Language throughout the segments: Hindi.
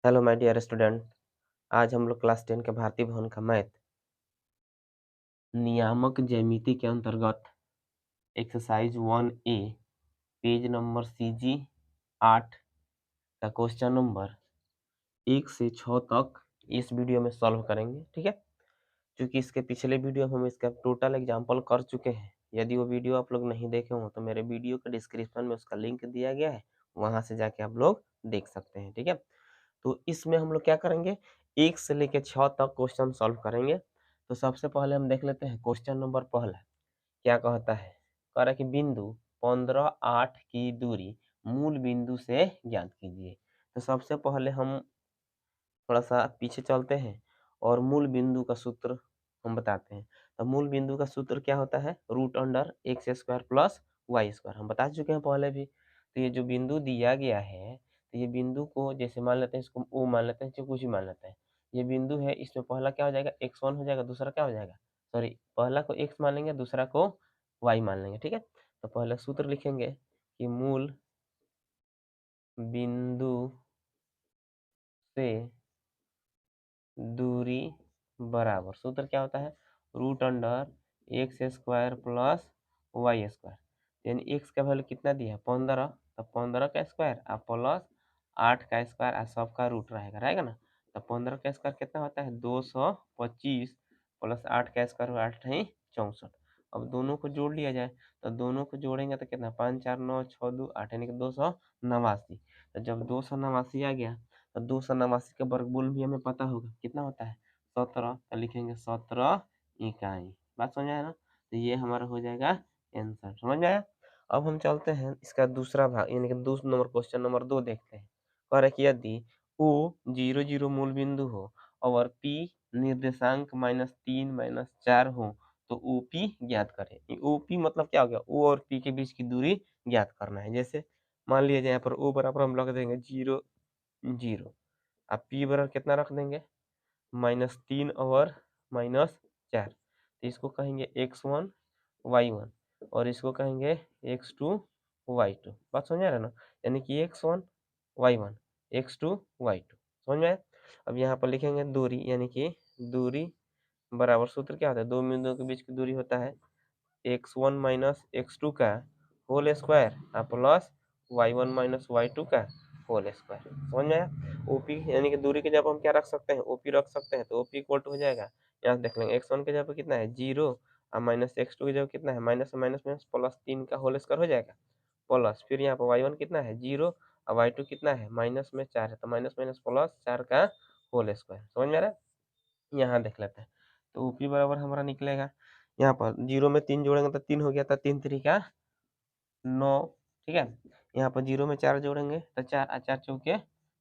Hello my dear student. आज हम लोग क्लास 10 के भारतीय भवन का मैथ नियामक ज्यामिति के अंतर्गत exercise 1A page number CG 8 का क्वेश्चन नंबर 1 से 6 तक इस वीडियो में सॉल्व करेंगे। ठीक है, क्योंकि इसके पिछले वीडियो हम इसका टोटल एग्जाम्पल कर चुके हैं। यदि वो वीडियो आप लोग नहीं देखे हो तो मेरे वीडियो के डिस्क्रिप्शन में उसका लिंक दिया गया है, वहां से जाके आप लोग देख सकते हैं। ठीक है, तो इसमें हम लोग क्या करेंगे, 1 से लेकर 6 तक क्वेश्चन सॉल्व करेंगे। तो सबसे पहले हम देख लेते हैं क्वेश्चन नंबर पहला क्या कहता है। कह रहा है कि बिंदु 15 8 की दूरी मूल बिंदु से ज्ञात कीजिए। तो सबसे पहले हम थोड़ा सा पीछे चलते हैं और मूल बिंदु का सूत्र हम बताते हैं। तो मूल बिंदु का सूत्र क्या होता है, root under x square plus y square. हम बता चुके हैं पहले भी। तो ये जो बिंदु दिया गया है, तो ये बिंदु को जैसे मान लेते हैं, इसको ओ मान लेते हैं, चाहे कुछ भी मान लेते हैं। ये बिंदु है, इसमें पहला क्या हो जाएगा, x1 हो जाएगा, दूसरा क्या हो जाएगा, सॉरी पहला को x मान लेंगे, दूसरा को y मान लेंगे। ठीक है, तो पहले सूत्र लिखेंगे कि मूल बिंदु से दूरी बराबर, सूत्र क्या होता है, root under x square plus y square. यानी एक्स का वैल्यू कितना दिया है, 15। तो 15 का स्क्वायर और प्लस 8 का स्क्वायर और सबका रूट रहेगा ना। तो 15 का स्क्वायर कितना होता है, 225 प्लस 8 का स्क्वायर 8 है 64। अब दोनों को जोड़ लिया जाए, तो दोनों को जोड़ेंगे तो कितना, 5 4 9 6 2 8 यानी कि 289। तो जब 289 आ गया, तो 289 का वर्गमूल भी हमें पता होगा कितना होता है, 17। तो लिखेंगे 17 इकाई। बात समझ आया ना। तो ये हमारा हो जाएगा आंसर, समझ में आया। अब हम चलते हैं इसका दूसरा भाग, यानी कि दूसरा नंबर क्वेश्चन नंबर 2 देखते हैं। कह रहा है कि यदि O 0 0 मूल बिंदु हो और P निर्देशांक -3 -4 हो तो OP ज्ञात करें। OP मतलब क्या हो गया, O और P के बीच की दूरी ज्ञात करना है। जैसे मान लीजिए यहाँ पर O बराबर हम रख देंगे 0 0, अब P बराबर कितना रख देंगे, -3 और -4। तो इसको कहेंगे x1 y1 और इसको कहेंगे x2 y2। बात समझ आ रहा है ना, यानी कि x1 y1 x2 y2, समझ में आया। अब यहाँ पर लिखेंगे दूरी, यानी कि दूरी बराबर, सूत्र क्या होता है, दो बिंदुओं के बीच की दूरी होता है x1 माइनस x2 का whole square plus y1 minus y2 का होल स्क्वायर। समझ में आया। ओपी यानी कि दूरी के जगह हम क्या रख सकते हैं, ओपी रख सकते हैं। तो ओपी इक्वल टू हो जाएगा, यहाँ से देख लेंगे x1 के जगह पे कितना है 0 और माइनस x2 की जगह कितना है माइनस माइनस माइनस प्लस 3 का होल स्क्वायर हो जाएगा, प्लस फिर यहाँ पर y1 कितना है 0 और y2 कितना है माइनस में 4 है, तो माइनस माइनस प्लस 4 का होल स्क्वायर। समझ में आ रहा है। यहाँ देख लेते हैं, तो ओपी बराबर हमारा निकलेगा, यहाँ पर 0 में 3 जोड़ेंगे तो 3 हो गया, तो 3 3 9। ठीक है, यहाँ पर 0 में 4 जोड़ेंगे तो 4 और 4 चौके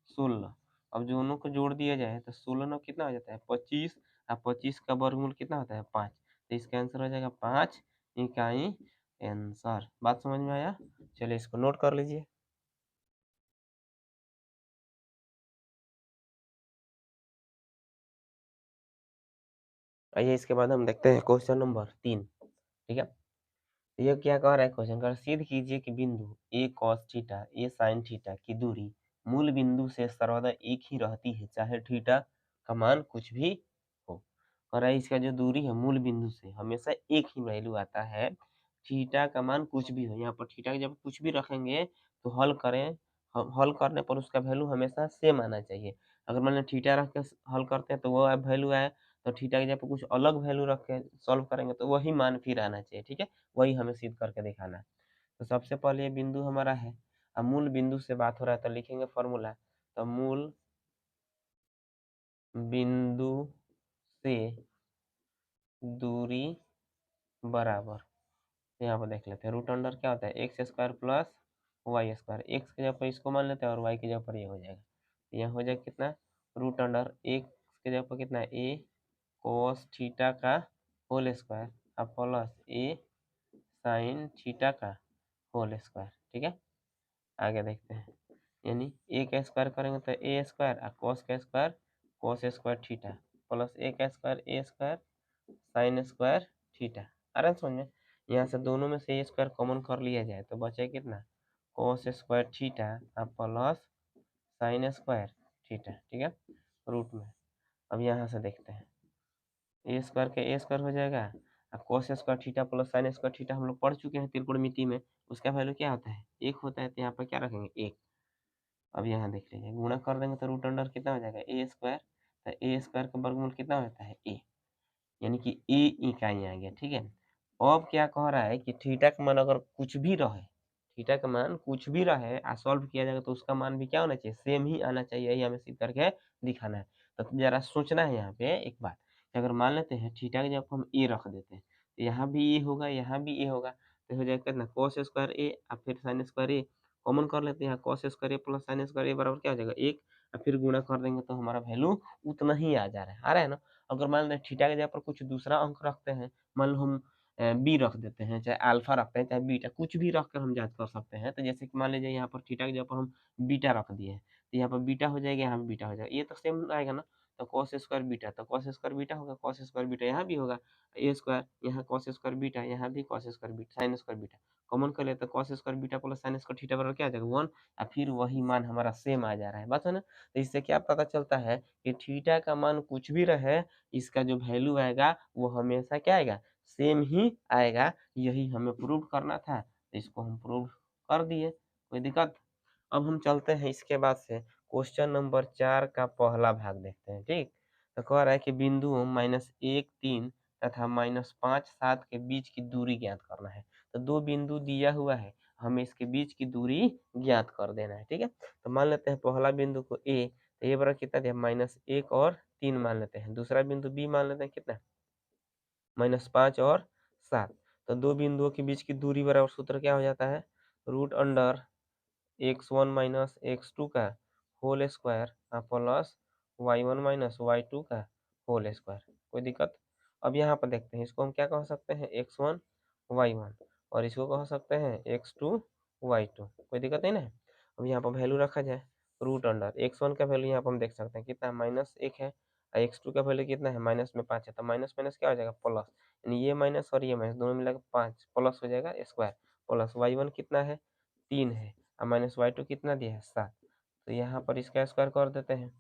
16। अब दोनों को जोड़ दिया जाए तो 16 9 कितना हो जाता है 25 और 25 का वर्गमूल कितना होता है 5। तो इसका आंसर हो जाएगा 5 इकाई आंसर। बात समझ में आया, चलिए इसको नोट कर लीजिए। आइए इसके बाद हम देखते हैं क्वेश्चन नंबर 3। ठीक है, ये क्या कह रहा है क्वेश्चन, कर सिद्ध कीजिए कि बिंदु a cos theta a sin theta की दूरी मूल बिंदु से सर्वदा एक ही रहती है चाहे थीटा का मान कुछ भी हो। कह रहा है इसका जो दूरी है मूल बिंदु से हमेशा एक ही वैल्यू आता है, थीटा का मान कुछ भी हो। यहाँ पर थीटा जब कुछ भी रखेंगे तो हल करें, हल करने पर उसका वैल्यू हमेशा सेम आना चाहिए। अगर मान लो थीटा रख के हल करते हैं तो वो वैल्यू आए, तो थीटा की जगह कुछ अलग वैल्यू रख के सॉल्व करेंगे तो वही मान फिर आना चाहिए। ठीक है, वही हमें सिद्ध करके दिखाना है। तो सबसे पहले ये बिंदु हमारा है, अब मूल बिंदु से बात हो रहा है तो लिखेंगे फॉर्मूला। तो मूल बिंदु से दूरी बराबर, यहाँ पर देख लेते हैं रूट अंडर क्या होता है x square plus y square. X के जगह पर इसको मान लेते हैं और वाई की जगह पर ये हो जाएगा। तो यहाँ हो जाएगा कितना, रूट अंडर एक्स के जगह पर कितना है ए कोस थीटा का होल स्क्वायर और प्लस ए साइन थीटा का होल स्क्वायर। ठीक है, आगे देखते हैं, यानी ए का स्क्वायर करेंगे तो ए स्क्वायर और कॉस का square cos square theta plus A का square A square sine square theta. आ रहा है समझ में। यहाँ से दोनों में से ए स्क्वायर कॉमन कर लिया जाए तो बचे कितना, कॉस स्क्वायर थीटा और प्लस साइन स्क्वायर थीटा, ठीक है, रूट में। अब यहाँ से देखते हैं, ए स्क्वायर का ए स्क्वायर हो जाएगा, और cos square theta plus sign square theta हम लोग पढ़ चुके हैं त्रिकोणमिति में, उसका वैल्यू क्या होता है, 1 होता है, तो यहाँ पर क्या रखेंगे, 1। अब यहाँ देख लीजिए, गुणा कर देंगे तो रूट अंडर कितना हो जाएगा, ए स्क्वायर, तो ए स्क्वायर का वर्गमूल कितना होता है, ए, यानी कि ए इकाई आ गया, ठीक है। अब क्या कह रहा है कि थीटा का मान अगर कुछ भी रहे, थीटा का मान कुछ भी रहे और सॉल्व किया जाएगा तो उसका मान भी क्या होना चाहिए, सेम ही आना चाहिए, यही हमें सिद्ध करके दिखाना है। तो जरा सोचना है यहाँ पे एक बात, अगर मान लेते हैं थीटा के जब हम ए रख देते हैं, तो यहाँ भी ए होगा, यहाँ भी ए होगा, तो हो जाएगा कितना, cos स्क्वायर ए और फिर sin स्क्वायर ए, कॉमन कर लेते हैं, यहाँ cos स्क्वायर ए प्लस sin स्क्वायर ए बराबर क्या हो जाएगा, 1, और फिर गुणा कर देंगे तो हमारा वैल्यू उतना ही आ जा रहा है, आ रहा है ना। अगर मान लें थीटा के जगह पर कुछ दूसरा अंक रखते हैं, मान लो हम बी रख देते हैं, चाहे अल्फा रखते हैं, चाहे बीटा, कुछ भी रख कर हम जांच कर सकते हैं। तो जैसे कि मान लीजिए यहाँ पर थीटा की जगह पर हम बीटा रख दिए हैं, तो यहाँ पर बीटा हो जाएगा, यहाँ पर बीटा हो जाएगा, ये तो सेम आएगा ना। तो कॉस स्क्वायर बीटा, तो कॉस स्क्वायर बीटा होगा, कॉस स्क्वायर बीटा यहाँ भी होगा, ए स्क्वायर यहाँ कॉस स्क्वायर बीटा, यहाँ भी cos square beta, sine square beta, common कर लेते हैं, cos square beta plus sign square theta बराबर क्या आ जाएगा, 1, और फिर वही मान हमारा सेम आ जा रहा है, बात है ना। तो इससे क्या पता चलता है कि थीटा का मान कुछ भी रहे, इसका जो वैल्यू आएगा वो हमेशा क्या आएगा, सेम ही आएगा। यही हमें प्रूव करना था, तो इसको हम प्रूव कर दिए, कोई दिक्कत। अब हम चलते हैं इसके बाद से क्वेश्चन नंबर 4 का पहला भाग देखते हैं, ठीक। तो कह रहा है कि बिंदु -1 3 तथा -5 7 के बीच की दूरी ज्ञात करना है। तो दो बिंदु दिया हुआ है, हमें इसके बीच की दूरी ज्ञात कर देना है, ठीक है। तो मान लेते हैं पहला बिंदु को ए, तो ए बराबर कितना दिया, -1 और 3 मान लेते हैं। दूसरा बिंदु बी मान लेते हैं कितना, -5 और 7। तो दो बिंदुओं के बीच की दूरी बराबर सूत्र क्या हो जाता है, root under x1 minus x2 का whole square plus y1 minus y2 का होल स्क्वायर, कोई दिक्कत। अब यहाँ पर देखते हैं, इसको हम क्या कह सकते हैं, x1 y1, और इसको कह सकते हैं x2 y2, कोई दिक्कत नहीं ना। अब यहाँ पर वैल्यू रखा जाए, रूट अंडर x1 का वैल्यू यहाँ पर हम देख सकते हैं कितना, -1 है, और x2 का वैल्यू कितना है, माइनस में 5 है, तो माइनस माइनस क्या हो जाएगा, प्लस, यानी ये माइनस और ये माइनस दोनों मिलाकर 5 प्लस हो जाएगा स्क्वायर, प्लस y1 कितना है, 3 है, और -y2 कितना दिया है, 7। तो यहाँ पर इसका स्क्वायर कर देते हैं,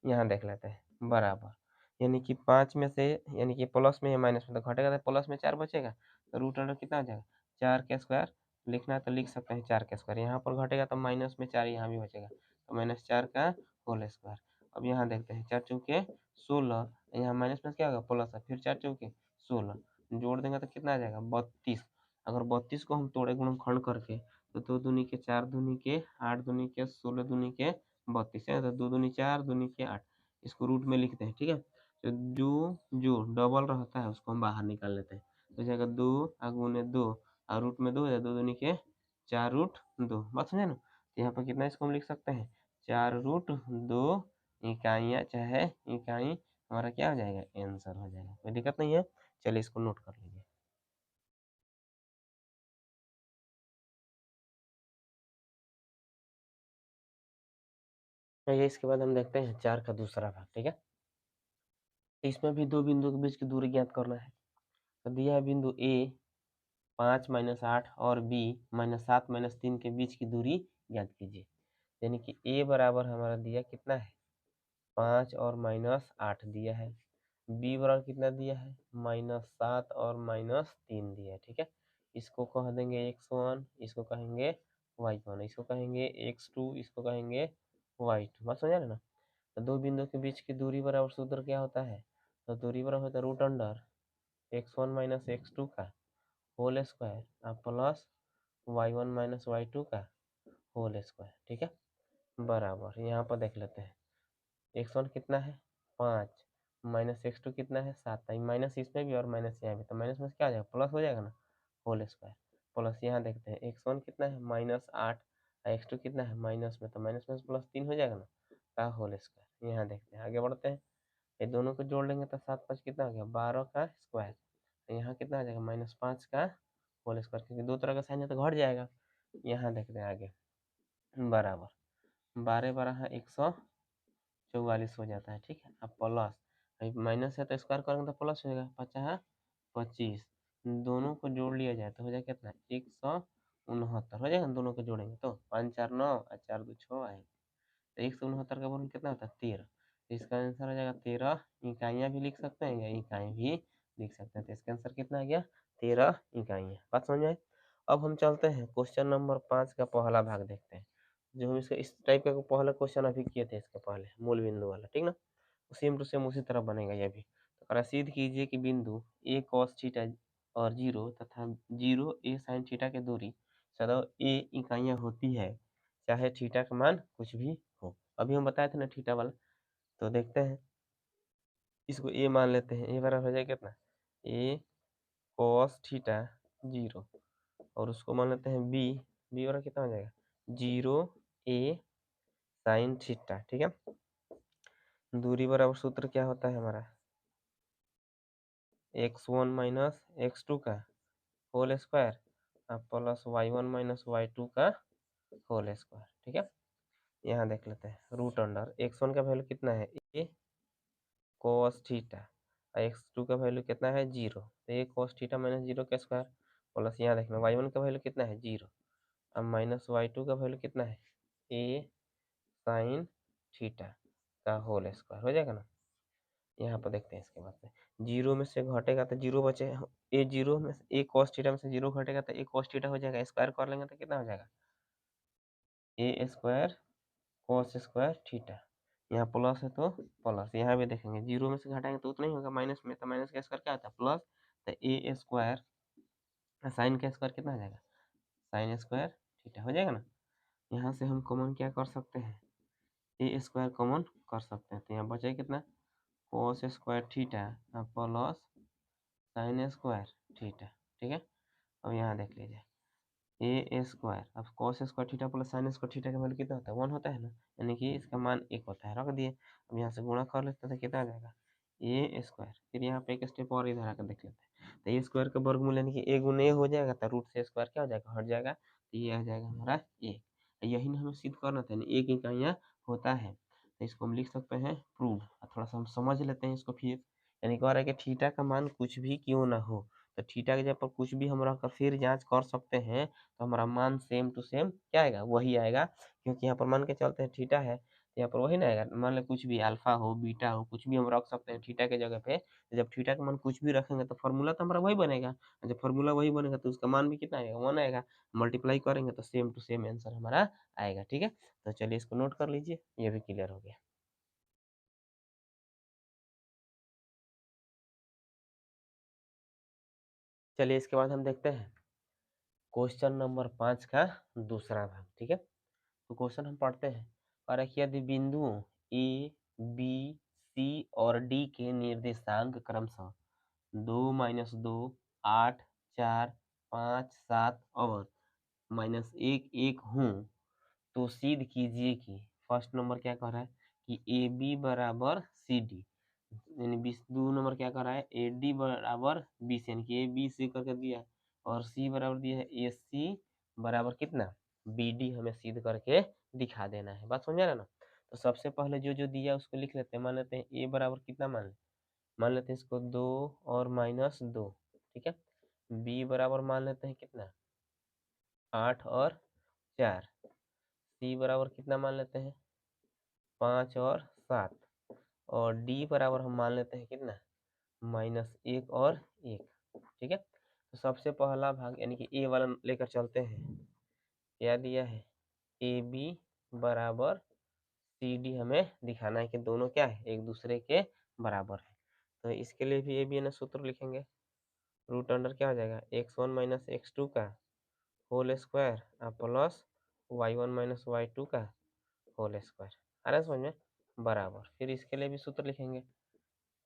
यहाँ देख लेते हैं बराबर, यानी कि 5 में से, यानी कि प्लस में या माइनस में, तो घटेगा तो प्लस में 4 बचेगा, तो रूट अंडर कितना हो जाएगा, 4 का स्क्वायर, लिखना है तो लिख सकते हैं 4 का स्क्वायर, यहाँ पर घटेगा तो माइनस में 4 यहाँ भी बचेगा, तो -4 का होल स्क्वायर। अब यहाँ देखते हैं 4 चौके 16, यहाँ माइनस में क्या होगा, प्लस है, फिर 4 चौके 16, जोड़ देंगे तो कितना आ जाएगा, 32। अगर 32 को हम तोड़े गुणनखंड करके, तो 2 दूनी के 4 दूनी के 8 दूनी के 16 दूनी के 32 है, तो 2 दूनी 4 दूनी के 8, इसको रूट में लिखते हैं, ठीक है। तो जो जो डबल रहता है उसको हम बाहर निकाल लेते हैं, तो जाएगा 2 गुने 2, और रूट में 2 है, 2 दूनी के 4 रूट 2, बात समझे ना। तो यहाँ पर कितना इसको हम लिख सकते हैं, 4 रूट 2 इकाइयाँ, चाहे इकाई हमारा क्या हो जाएगा, आंसर हो जाएगा, कोई दिक्कत नहीं है। चलिए इसको नोट कर लीजिए। ये इसके बाद हम देखते हैं 4 का दूसरा भाग, ठीक है। इसमें भी दो बिंदु के बीच की दूरी ज्ञात करना है। तो दिया है बिंदु ए 5 - 8 और बी -7 -3 के बीच की दूरी ज्ञात कीजिए। यानी कि ए बराबर हमारा दिया कितना है, 5 और -8 दिया है, बी बराबर कितना दिया है, -7 और -3 दिया है, ठीक है। इसको कह देंगे x1, इसको कहेंगे y1, इसको कहेंगे x2, इसको कहेंगे y2, बात समझ रहे ना। तो दो बिंदु के बीच की दूरी बराबर सूत्र क्या होता है, तो दूरी बराबर होता है root under x1 minus x2 का whole square plus y1 minus y2 का होल स्क्वायर, ठीक है, बराबर। यहाँ पर देख लेते हैं, x1 कितना है, 5, माइनस x2 कितना है, 7, माइनस इसमें भी और माइनस यहाँ भी, तो माइनस में क्या हो जाएगा, प्लस हो जाएगा ना, होल स्क्वायर, प्लस यहाँ देखते हैं x1 कितना है, -8, x2 कितना है, माइनस में, तो माइनस में प्लस 3 हो जाएगा ना, का होल स्क्वायर। यहाँ देखते हैं, आगे बढ़ते हैं, ये दोनों को जोड़ लेंगे तो 7 5 कितना हो गया, 12 का स्क्वायर, तो यहाँ कितना आ जाएगा, -5 का होल स्क्वायर, क्योंकि दो तरह का साइन है तो घट जाएगा। यहाँ देखते हैं आगे, बराबर 12 12 144 हो जाता है, ठीक है। अब प्लस, अभी माइनस है तो स्क्वायर करेंगे तो प्लस हो जाएगा, 50 25, दोनों को जोड़ लिया जाए तो हो जाएगा कितना, 169 हो जाएगा, दोनों को जोड़ेंगे तो 5 4 9 और 4 2 6 आएगा। तो 169 का वर्ग कितना होता है 13। तो इसका आंसर हो जाएगा 13 इकाइयाँ भी लिख सकते हैं या इकाई भी लिख सकते हैं। तो इसका आंसर कितना आ गया 13 इकाइयाँ। बात समझ में आई। अब हम चलते हैं क्वेश्चन नंबर 5 का पहला भाग देखते हैं। जो हम इसका इस टाइप का पहला क्वेश्चन अभी किए थे इसके पहले मूल बिंदु वाला, ठीक ना। सेम टू सेम उसी तरह बनेगा ये भी। तो प्रसिद्ध कीजिए कि बिंदु ए कॉस थीटा और 0 तथा 0 ए साइन थीटा की दूरी सदैव ए इकाइयाँ होती है, चाहे थीटा का मान कुछ भी हो। अभी हम बताए थे ना थीटा वाला, तो देखते हैं इसको ए मान लेते हैं। ए बराबर हो जाएगा कितना ए कॉस थीटा 0 और उसको मान लेते हैं बी। बी बराबर कितना हो जाएगा 0 ए साइन थीटा, ठीक है। दूरी बराबर सूत्र क्या होता है हमारा x1 माइनस x2 का whole square plus y1 minus y2 का होल स्क्वायर, ठीक है। यहाँ देख लेते हैं रूट अंडर x1 का वैल्यू कितना है ए cos थीटा और x2 का वैल्यू कितना है 0, तो ए cos थीटा माइनस 0 का स्क्वायर प्लस यहाँ देखना y1 का वैल्यू कितना है 0 अब माइनस y2 का वैल्यू कितना है ए साइन थीटा का होल स्क्वायर हो जाएगा ना। यहाँ पर देखते हैं इसके बाद में 0 में से घटेगा तो 0 बचे ए 0 में से ए cos थीटा में से 0 घटेगा तो ए cos थीटा हो जाएगा, स्क्वायर कर लेंगे तो कितना हो जाएगा A square cos square theta. यहाँ प्लस है तो प्लस, यहाँ भी देखेंगे 0 में से घटाएंगे तो उतना ही होगा माइनस में, तो माइनस का स्क्वायर क्या आता है प्लस, तो ए स्क्वायर साइन का स्क्वायर कितना आ जाएगा साइन स्क्वायर थीटा हो जाएगा ना। यहाँ से हम कॉमन क्या कर सकते हैं ए स्क्वायर कॉमन कर सकते हैं, तो यहाँ बचेगा कितना cos square theta plus sign square theta, ठीक है। अब यहाँ देख लीजिए ए स्क्वायर अब cos square theta plus sign square theta का वैल्यू कितना होता है 1 होता है ना, यानी कि इसका मान 1 होता है, रख दिए। अब यहाँ से गुणा कर लेते हैं तो कितना आ जाएगा ए स्क्वायर, फिर यहाँ पे एक स्टेप और इधर आकर देख लेते हैं तो ए स्क्वायर का वर्गमूल यानी कि ए गुना ए हो जाएगा तो रूट से स्क्वायर क्या हो जाएगा हट जाएगा, तो ये आ जाएगा हमारा ए। यही ना हमें सिद्ध करना था, एक इकाइयाँ होता है, तो इसको हम लिख सकते हैं प्रूव। थोड़ा सा हम समझ लेते हैं इसको फिर, यानी कह रहा है कि थीटा का मान कुछ भी क्यों ना हो, तो थीटा के जगह पर कुछ भी हम रखकर फिर जांच कर सकते हैं, तो हमारा मान सेम टू सेम क्या आएगा वही आएगा, क्योंकि यहाँ पर मान के चलते हैं थीटा है तो यहाँ पर वही ना आएगा। मान लें कुछ भी अल्फा हो बीटा हो कुछ भी हम रख सकते हैं थीटा के जगह पे, तो जब थीटा का मान कुछ भी रखेंगे तो फॉर्मूला तो हमारा वही बनेगा, जब फॉर्मूला वही बनेगा तो उसका मान भी कितना आएगा 1 आएगा, मल्टीप्लाई करेंगे तो सेम टू सेम आंसर हमारा आएगा, ठीक है। तो चलिए इसको नोट कर लीजिए, ये भी क्लियर हो गया। चलिए इसके बाद हम देखते हैं क्वेश्चन नंबर 5 का दूसरा भाग, ठीक है। तो क्वेश्चन हम पढ़ते हैं और यदि बिंदुओं ए बी सी और डी के निर्देशांक क्रमशः 2 - 2 8 4 5 7 और -1 1 हों तो सिद्ध कीजिए कि फर्स्ट नंबर क्या कह रहा है कि ए बी बराबर सी डी, यानी 2 नंबर क्या कर रहा है ए डी बराबर बी सी, यानी कि ए बी सी करके दिया और सी बराबर दिया है ए सी बराबर कितना बी डी, हमें सिद्ध करके दिखा देना है। बात समझ रहा ना। तो सबसे पहले जो जो दिया उसको लिख लेते हैं। मान लेते हैं ए बराबर कितना मान लेते हैं इसको 2 और -2, ठीक है। बी बराबर मान लेते हैं कितना 8 और 4, सी बराबर कितना मान लेते हैं 5 और 7 और डी बराबर हम मान लेते हैं कितना -1 और 1, ठीक है। तो सबसे पहला भाग यानी कि ए वाला लेकर चलते हैं। क्या दिया है ए बी बराबर सी डी, हमें दिखाना है कि दोनों क्या है एक दूसरे के बराबर है। तो इसके लिए भी ए बी ना सूत्र लिखेंगे, रूट अंडर क्या हो जाएगा x1 माइनस x2 का whole square plus y1 minus y2 का होल स्क्वायर, आ रहा है समझ में बराबर। फिर इसके लिए भी सूत्र लिखेंगे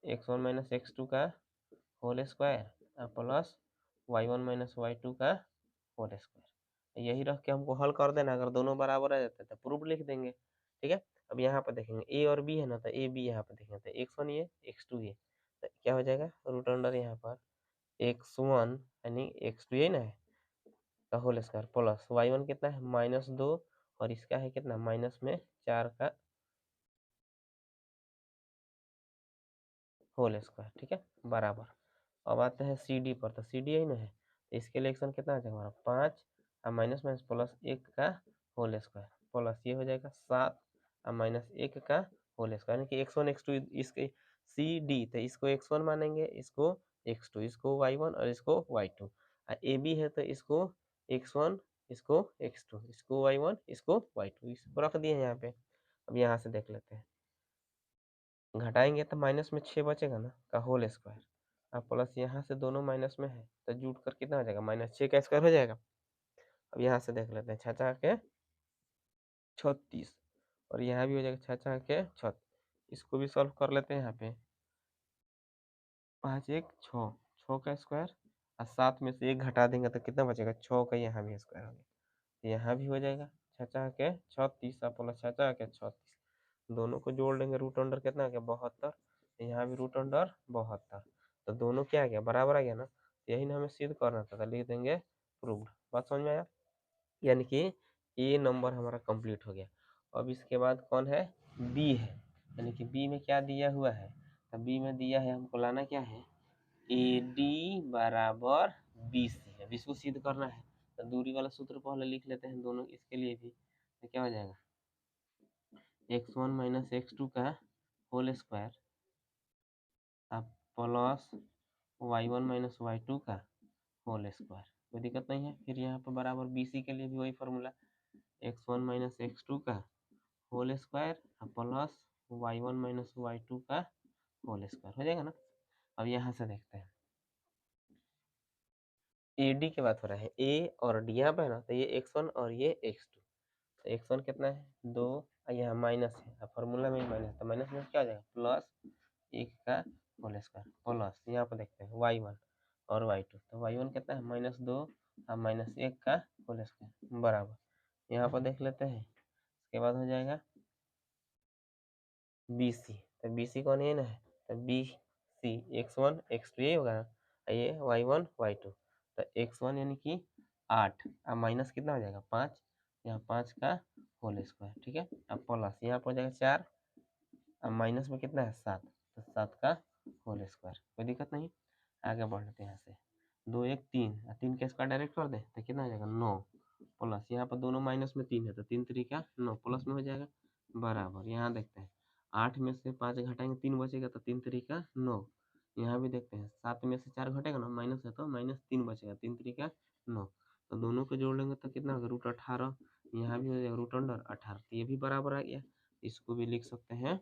x1 माइनस x2 का whole square plus y1 minus y2 का होल स्क्वायर। यही रख के हमको हल कर देना, अगर दोनों बराबर आ जाते हैं तो प्रूफ लिख देंगे, ठीक है। अब यहाँ पर देखेंगे ए और बी है ना, तो ए बी यहाँ पर देखेंगे तो x1 ये x2 ये, तो क्या हो जाएगा रूट अंडर यहाँ पर x1 यानी x2 यही ना है का होल स्क्वायर प्लस y1 कितना है -2 और इसका है कितना माइनस में 4 का होल स्क्वायर, ठीक है बराबर। अब आते हैं सी डी पर, तो सी डी यही ना है, तो इसके लिए एक्शन कितना आ जाएगा हमारा 5 और माइनस प्लस 1 का होल स्क्वायर प्लस ये हो जाएगा 7 और माइनस 1 का होल स्क्वायर, यानी कि x1 x2 इसके सी डी, तो इसको x1 मानेंगे, इसको x2, इसको y1 और इसको y2। ए बी है तो इसको x1, इसको x2, इसको y1, इसको y2, इसको रख दिए यहाँ पे। अब यहाँ से देख लेते हैं, घटाएंगे तो माइनस में 6 बचेगा ना का होल स्क्वायर, अब प्लस यहाँ से दोनों माइनस में है तो जुट कर कितना हो जाएगा, -6 का स्क्वायर हो जाएगा। अब यहाँ से देख लेते हैं, 6 के 36 और यहाँ भी हो जाएगा 6 के 6, इसको भी सॉल्व कर लेते हैं। यहाँ पे 5 1 6, 6 का स्क्वायर और 7 में से 1 घटा देंगे तो कितना बचेगा, 6 का यहाँ भी स्क्वायर हो गया, यहाँ भी हो जाएगा 6 के 36 प्लस 6 के 36, दोनों को जोड़ लेंगे, रूट अंडर कितना आ गया 72, यहाँ भी रूट अंडर 72, तो दोनों क्या आ गया, बराबर आ गया ना, यही ना हमें सिद्ध करना था, तो लिख देंगे प्रूव्ड। बात समझ में आया, यानी कि ए नंबर हमारा कंप्लीट हो गया। अब इसके बाद कौन है, बी है, यानी कि बी में क्या दिया हुआ है, तो बी में दिया है हमको लाना क्या है, ए डी बराबर बी सी। अब इसको सिद्ध करना है तो दूरी वाला सूत्र पहले लिख लेते हैं दोनों, इसके लिए भी तो क्या हो जाएगा, x1 माइनस x2 का whole square plus y1 minus y2 का होल स्क्वायर, कोई दिक्कत नहीं है। फिर यहाँ पर बराबर बी सी के लिए भी वही फॉर्मूला, x1 माइनस x2 का whole square plus y1 minus y2 का होल स्क्वायर हो जाएगा ना। अब यहाँ से देखते हैं, ए डी की बात हो रहा है, ए और डी यहाँ पे है ना, तो ये x1 और ये x2, तो x1 कितना है 2, यहाँ माइनस है, अब फॉर्मूला में माइनस, तो माइनस में क्या हो जाएगा प्लस 1 का होल स्क्वायर प्लस यहाँ पर देखते हैं y1 और y2, तो y1 कितना है -2 और -1 का होल स्क्वायर बराबर, यहाँ पर देख लेते हैं, इसके बाद हो जाएगा बी सी, तो बी सी कौन है ना है, तो बी सी x1 x2 ये होगा ना, ये y1 y2, तो x1 यानी कि 8 अब माइनस कितना हो जाएगा 5, यहाँ 5 का होल स्क्वायर, ठीक है। अब प्लस यहाँ पर हो जाएगा 4, अब माइनस में कितना है 7, तो 7 का होल स्क्वायर, कोई दिक्कत नहीं। आगे बढ़ लेते हैं, यहाँ से 2 1 3, 3 का स्क्वायर डायरेक्ट कर दे तो कितना हो जाएगा 9, प्लस यहाँ पर दोनों माइनस में 3 है तो 3 3 का 9 प्लस में हो जाएगा बराबर। यहाँ देखते हैं 8 में से 5 घटाएंगे 3 बचेगा तो 3 3 का 9, यहाँ भी देखते हैं 7 में से 4 घटेगा ना, माइनस है तो -3 बचेगा, 3 3 का 9, तो दोनों को जोड़ लेंगे तो कितना होगा √18, यहाँ भी हो जाएगा रूट अंडर 18, तो ये भी बराबर आ गया, इसको भी लिख सकते हैं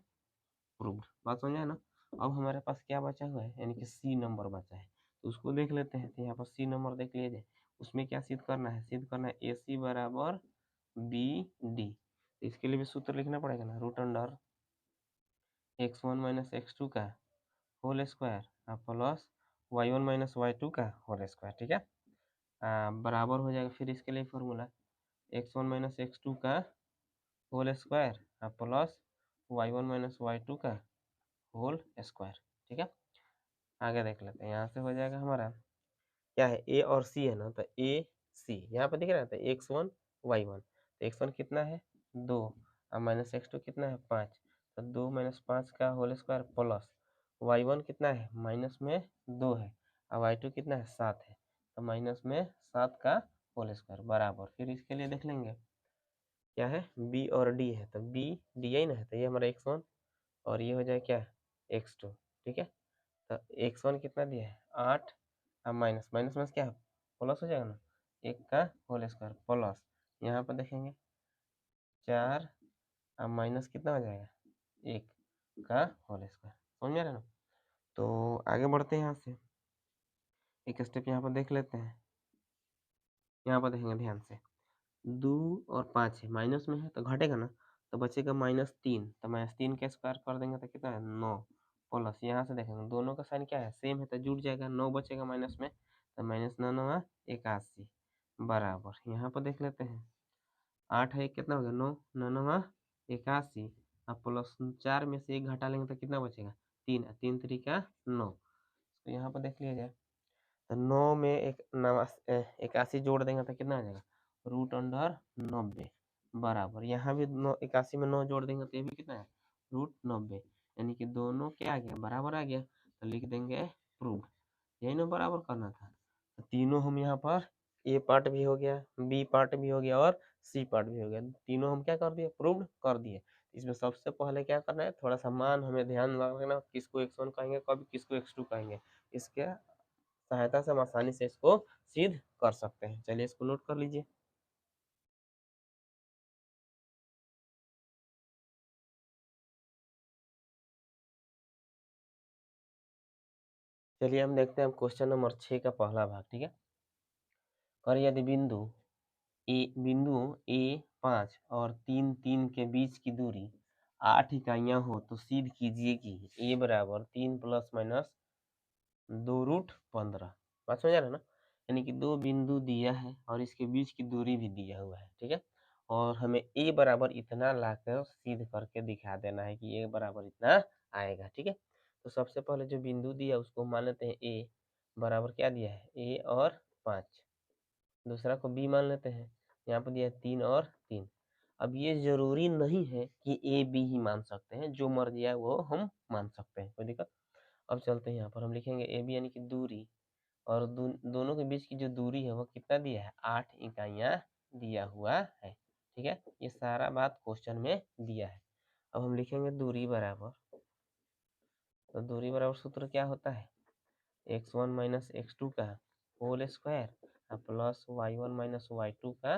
प्रूव्ड। बात समझ आया ना। अब हमारे पास क्या बचा हुआ है, यानी कि सी नंबर बचा है, तो उसको देख लेते हैं। तो यहाँ पर सी नंबर देख लीजिए, उसमें क्या सिद्ध करना है, सिद्ध करना है ए सी बराबर बी डी, इसके लिए भी सूत्र लिखना पड़ेगा ना, root under x1 minus x2 का whole square plus y1 minus y2 का होल स्क्वायर, ठीक है। बराबर हो जाएगा, फिर इसके लिए फॉर्मूला x1 माइनस x2 का whole square plus y1 minus y2 का होल स्क्वायर, ठीक है। आगे देख लेते हैं, यहाँ से हो जाएगा हमारा क्या है, ए और सी है ना, तो ए सी यहाँ पे दिख रहा है, तो x1 y1, तो x1 कितना है 2 और माइनस x2 कितना है 5, तो 2 माइनस 5 का होल स्क्वायर प्लस y1 कितना है माइनस में 2 है और y2 कितना है 7 है, तो माइनस में 7 का होल स्क्वायर बराबर। फिर इसके लिए देख लेंगे क्या है, बी और डी है, तो बी डी आई ना है, तो ये हमारा x1 और ये हो जाए क्या x2, ठीक है। तो x1 कितना दिया है 8 और माइनस माइनस में क्या है प्लस हो जाएगा ना, 1 का होल स्क्वायर प्लस यहाँ पर देखेंगे 4 और माइनस कितना हो जाएगा 1 का होल स्क्वायर, समझ में आ रहा है ना। तो आगे बढ़ते हैं, यहाँ से एक स्टेप यहाँ पर देख लेते हैं, यहाँ पर देखेंगे ध्यान से 2 और 5 है, माइनस में है तो घटेगा ना, तो बचेगा -3, तो -3 का स्क्वायर कर देंगे तो कितना है 9, प्लस यहाँ से देखेंगे दोनों का साइन क्या है सेम है तो जुड़ जाएगा, 9 बचेगा माइनस में, तो -9 81 बराबर। यहाँ पर देख लेते हैं 8 है कितना हो गया 9 9 81 और प्लस 4 में से 1 घटा लेंगे तो कितना बचेगा 3, 3 3 का 9, तो यहाँ पर देख लिया जाए, तो 9 में एक 81 जोड़ देंगे तो कितना आ जाएगा रूट अंडर 90 बराबर। यहाँ भी 81 में 9 जोड़ देंगे तो ये भी कितना है √90, यानी कि दोनों क्या आ गया बराबर आ गया, तो लिख देंगे प्रूव्ड। यही ना बराबर करना था, तो तीनों हम यहाँ पर ए पार्ट भी हो गया, बी पार्ट भी हो गया और सी पार्ट भी हो गया, तीनों हम क्या कर दिए प्रूव्ड कर दिए। इसमें सबसे पहले क्या करना है, थोड़ा सा मान हमें ध्यान रखना, किसको x1 कहेंगे कभी किसको x2 कहेंगे। इसके सहायता से हम आसानी से इसको सिद्ध कर सकते हैं। चलिए इसको नोट कर लीजिए। चलिए हम देखते हैं क्वेश्चन नंबर 6 का पहला भाग। ठीक है, और यदि बिंदु ए 5 और 3 3 के बीच की दूरी 8 इकाइयां हो तो सिद्ध कीजिए कि ए बराबर 3 प्लस माइनस 2√15। बात समझ आ रहा है ना, यानी कि दो बिंदु दिया है और इसके बीच की दूरी भी दिया हुआ है। ठीक है, और हमें ए बराबर इतना लाकर सिद्ध करके दिखा देना है कि ए बराबर इतना आएगा। ठीक है, तो सबसे पहले जो बिंदु दिया उसको मान लेते हैं ए बराबर क्या दिया है, ए और 5। दूसरा को बी मान लेते हैं, यहाँ पर दिया है 3 और 3। अब ये जरूरी नहीं है कि ए बी ही मान सकते हैं, जो मर्जी आए वो हम मान सकते हैं, कोई दिक्कत। अब चलते हैं यहाँ पर हम लिखेंगे ए बी यानी कि दूरी, और दोनों के बीच की जो दूरी है वो कितना दिया है, 8 इकाइयाँ दिया हुआ है। ठीक है, ये सारा बात क्वेश्चन में दिया है। अब हम लिखेंगे दूरी बराबर, तो दूरी बराबर सूत्र क्या होता है, x1 माइनस x2 का whole square plus y1 minus y2 का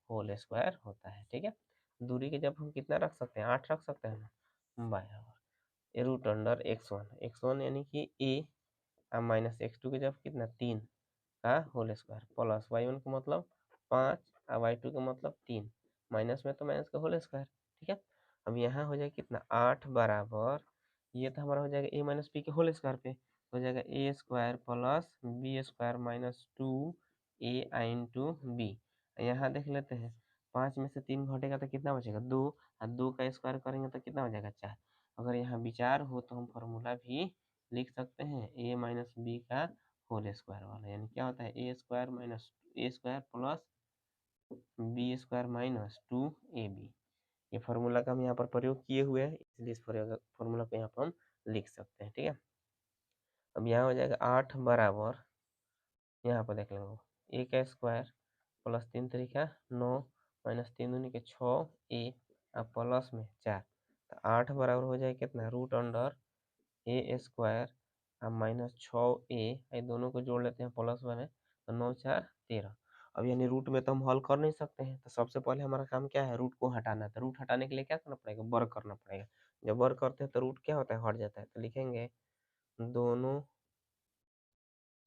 होल स्क्वायर होता है। ठीक है, दूरी के जब हम कितना रख सकते हैं, 8 रख सकते हैं ना, बराबर ए रूट अंडर x1 यानी कि a माइनस x2 के जब कितना 3 का होल स्क्वायर प्लस y1 का मतलब 5 और y2 का मतलब 3, माइनस में तो माइनस का होल स्क्वायर। ठीक है, अब यहाँ हो जाएगा कितना 8 बराबर, ये तो हमारा हो जाएगा ए माइनस बी के होल स्क्वायर पे, हो जाएगा A square plus B square minus 2 A into B. यहाँ देख लेते हैं 5 में से 3 घटेगा तो कितना बचेगा 2, और 2 का स्क्वायर करेंगे तो कितना हो जाएगा 4। अगर यहाँ विचार हो तो हम फॉर्मूला भी लिख सकते हैं ए माइनस बी का होल स्क्वायर वाला, यानी क्या होता है A square minus A square plus B square minus 2ab। ये फार्मूला का हम यहाँ पर प्रयोग किए हुए हैं, इसलिए इस फार्मूला को यहाँ पर हम लिख सकते हैं। ठीक है, अब यहाँ हो जाएगा 8 बराबर, यहाँ पर देख लेंगे ए का स्क्वायर प्लस 3 तरीका 9 माइनस 3 दूनी के 6 ए और प्लस में 4, तो 8 बराबर हो जाए कितना रूट अंडर ए स्क्वायर और माइनस 6 ए, ये दोनों को जोड़ लेते हैं प्लस में, तो 9 4 13। अब यानी रूट में तो हम हल कर नहीं सकते हैं, तो सबसे पहले हमारा काम क्या है, रूट को हटाना है। तो रूट हटाने के लिए क्या करना पड़ेगा, वर्ग करना पड़ेगा। जब वर्ग करते हैं तो रूट क्या होता है, हट जाता है। तो लिखेंगे दोनों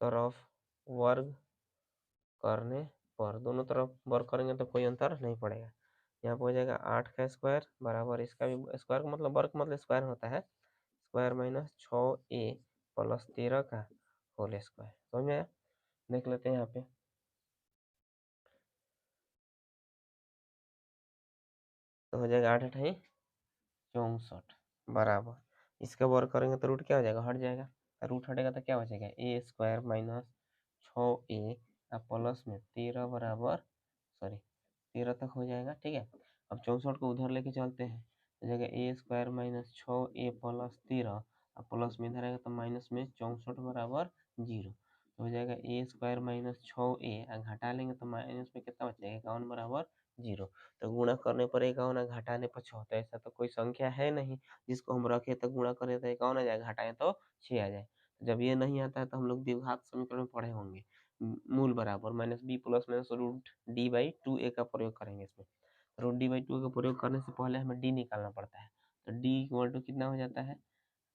तरफ वर्ग करने पर, दोनों तरफ वर्ग करेंगे तो कोई अंतर नहीं पड़ेगा। यहाँ पर हो जाएगा 8 का स्क्वायर बराबर, इसका भी स्क्वायर का मतलब वर्ग मतलब स्क्वायर होता है, स्क्वायर माइनस 6a प्लस 13 का होल स्क्वायर। समझ में आया, देख लेते हैं यहाँ पे, तो हो जाएगा 8 अठाई 64 बराबर, इसका वर्ग करेंगे तो रूट क्या हो जाएगा, हट जाएगा। रूट हटेगा तो क्या बचेगा ए स्क्वायर माइनस 6a प्लस में 13 बराबर, सॉरी 13 तक हो जाएगा। ठीक है, अब 64 को उधर लेके चलते हैं, हो जाएगा A square minus 6a plus 13 और प्लस में इधर आएगा तो माइनस में 64 बराबर 0, तो हो जाएगा ए स्क्वायर माइनस 6a, घटा लेंगे तो माइनस में कितना बचेगा 51 बराबर 0। तो गुणा करने पर 51 घटाने पर 6, तो ऐसा तो कोई संख्या है नहीं जिसको हम रखे तो गुणा करें तो 51 आ जाए, घटाएं तो 6 आ जाए। जब ये नहीं आता है तो हम लोग द्विघात समीकरण में पढ़े होंगे, मूल बराबर minus b plus minus root D by 2a का प्रयोग करेंगे इसमें। रूट डी बाई 2 का प्रयोग करने से पहले हमें डी निकालना पड़ता है, तो डी इक्वल टू कितना हो जाता है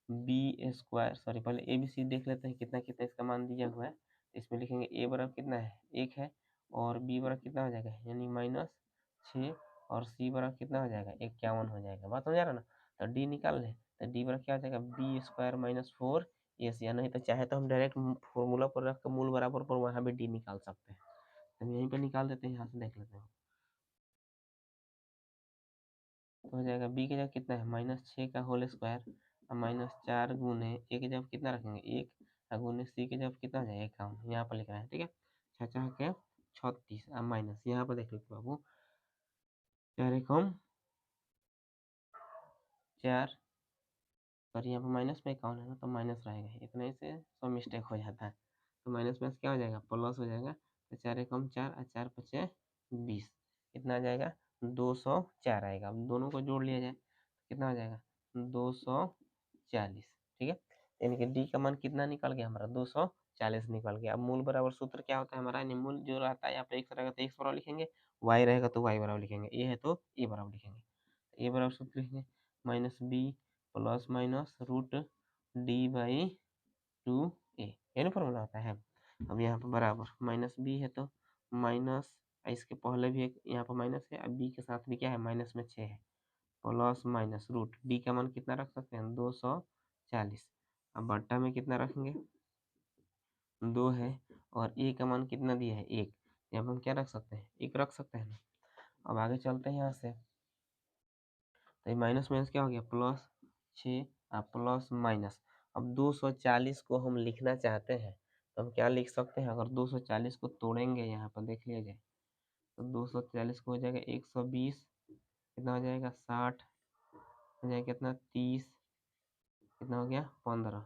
बी स्क्वायर, सॉरी पहले ए बी सी देख लेते हैं कितना कितना इसका मान दिया हुआ है। इसमें लिखेंगे ए बराबर कितना है 1 है, और बी बराबर कितना हो जाएगा यानी -6, और सी बराबर कितना हो जाएगा 51 हो जाएगा। बात हो जा रहा ना, तो डी निकाल लें, तो डी बराबर क्या हो जाएगा बी स्क्वायर माइनस 4 एस, या नहीं तो चाहे तो हम डायरेक्ट फॉर्मूला पर रख कर मूल बराबर पर वहाँ भी डी निकाल सकते हैं। हम यहीं पर निकाल देते हैं, यहाँ से देख लेते हैं, तो हो जाएगा बी की जगह कितना है -6 का होल स्क्वायर और -4 गुने ए की जगह कितना रखेंगे 1, और गुने सी की जगह कितना हो जाएगा 51, यहाँ पर लिख रहे हैं। ठीक है, 6 के 36 और माइनस, यहाँ पर देख लीजिए बाबू 4 एकम 4, और यहाँ पर माइनस में 51 है ना तो माइनस रहेगा, इतने से सब मिस्टेक हो जाता है। तो माइनस में क्या हो जाएगा प्लस हो जाएगा, तो 4 एकम 4 और 4 पचे 20, इतना आ जाएगा 204 आएगा। अब दोनों को जोड़ लिया जाए, कितना हो जाएगा 240, ठीक है। यानी कि डी का मान कितना निकल गया हमारा 240 निकल गया। अब मूल बराबर सूत्र क्या होता है हमारा, यानी मूल जो रहता है यहाँ पे x रहेगा तो x बराबर लिखेंगे, y रहेगा तो y बराबर लिखेंगे, ए है तो ए बराबर लिखेंगे। ए बराबर सूत्र लिखेंगे minus b plus minus root D by 2a, यानी फॉर्मूला होता है। अब यहाँ पर बराबर माइनस बी है तो माइनस, इसके पहले भी एक यहाँ पर माइनस है, अब बी के साथ भी क्या है माइनस में 6 है, प्लस माइनस रूट डी का मान कितना रख सकते हैं 240। अब बट्टा में कितना रखेंगे 2 है, और ए का मान कितना दिया है 1, यहाँ पर हम क्या रख सकते हैं 1 रख सकते हैं ना। अब आगे चलते हैं यहाँ से, तो ये माइनस माइनस क्या हो गया प्लस 6 प्लस माइनस। अब 240 को हम लिखना चाहते हैं तो हम क्या लिख सकते हैं, अगर 240 को तोड़ेंगे यहाँ पर देख लिया जाए तो 240 को हो जाएगा 120, कितना हो जाएगा 60, हो जाएगा कितना 30, कितना हो गया 15,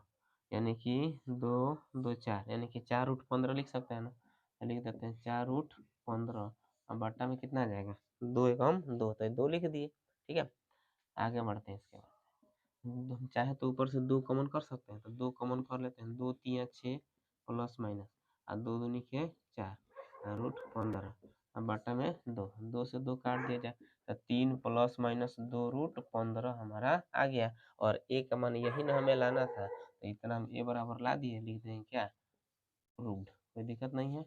यानी कि 2 2 4, यानी कि 4 रूट 15 लिख सकते हैं ना, तो लिख देते हैं 4 रूट 15। अब बट्टा में कितना आ जाएगा 2 एकम 2, तो 2 लिख दिए, ठीक है। आगे बढ़ते हैं, इसके बाद हम चाहे तो ऊपर से 2 कॉमन कर सकते हैं, तो 2 कॉमन कर लेते हैं, 2 3 6 प्लस माइनस, और 2 दूनी के 4 रूट 15। अब बट्टा में 2, 2 से 2 काट दिया जाए तो 3 प्लस माइनस 2 रूट 15 हमारा आ गया। और ए का मान यही ना हमें लाना था, तो इतना हम ए बराबर ला दिए, लिख देंगे क्या प्रूव्ड, कोई दिक्कत नहीं है।